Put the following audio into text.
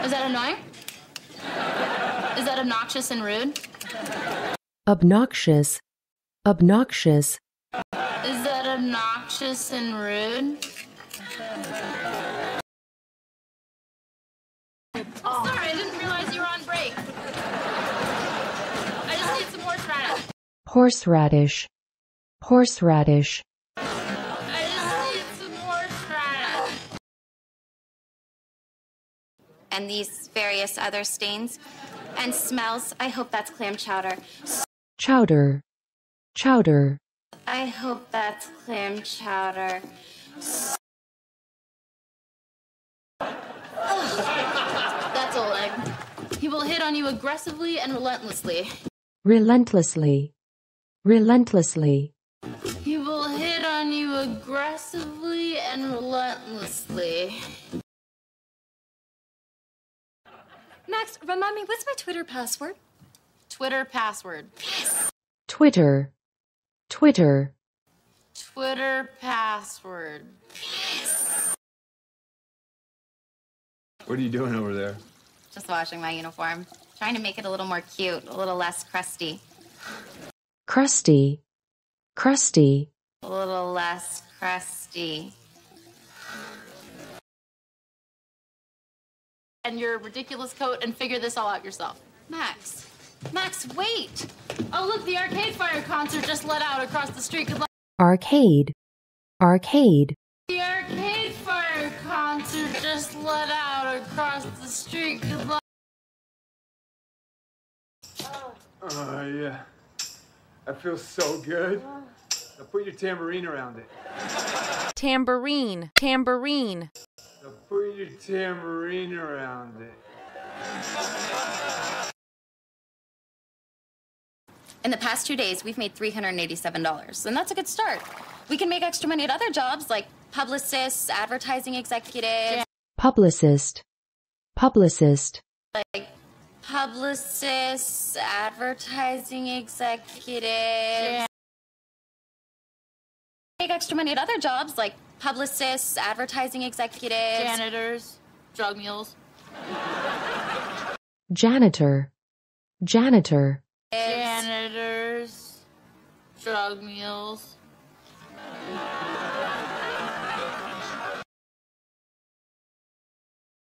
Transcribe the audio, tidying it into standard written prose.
Is that annoying? Is that obnoxious and rude? Obnoxious. Obnoxious. Is that obnoxious and rude? Oh, sorry, I didn't realize you were on break. I just need some horseradish. Horseradish. Horseradish. I just need some horseradish. And these various other stains and smells. I hope that's clam chowder. Chowder. Chowder. I hope that's clam chowder. That's Oleg. He will hit on you aggressively and relentlessly. Relentlessly. Relentlessly. He will hit on you aggressively and relentlessly. Max, remind me, what's my Twitter password? Twitter password. Twitter. Twitter. Twitter password. What are you doing over there? Just washing my uniform. Trying to make it a little more cute, a little less crusty. Crusty. Crusty. A little less crusty. And your ridiculous coat and figure this all out yourself. Max. Max, wait! Oh, look, the Arcade Fire concert just let out across the street. Good luck. Arcade. Arcade. The Arcade Fire concert just let out across the street. Good luck. Yeah. That feels so good. Now put your tambourine around it. Tambourine. Tambourine. Now put your tambourine around it. In the past 2 days, we've made $387, and that's a good start. We can make extra money at other jobs like publicists, advertising executives. Publicist. Publicist. Like publicists, advertising executives. Make extra money at other jobs like publicists, advertising executives. Janitors, drug mules. Janitor. Janitor. Janitors, drug mules.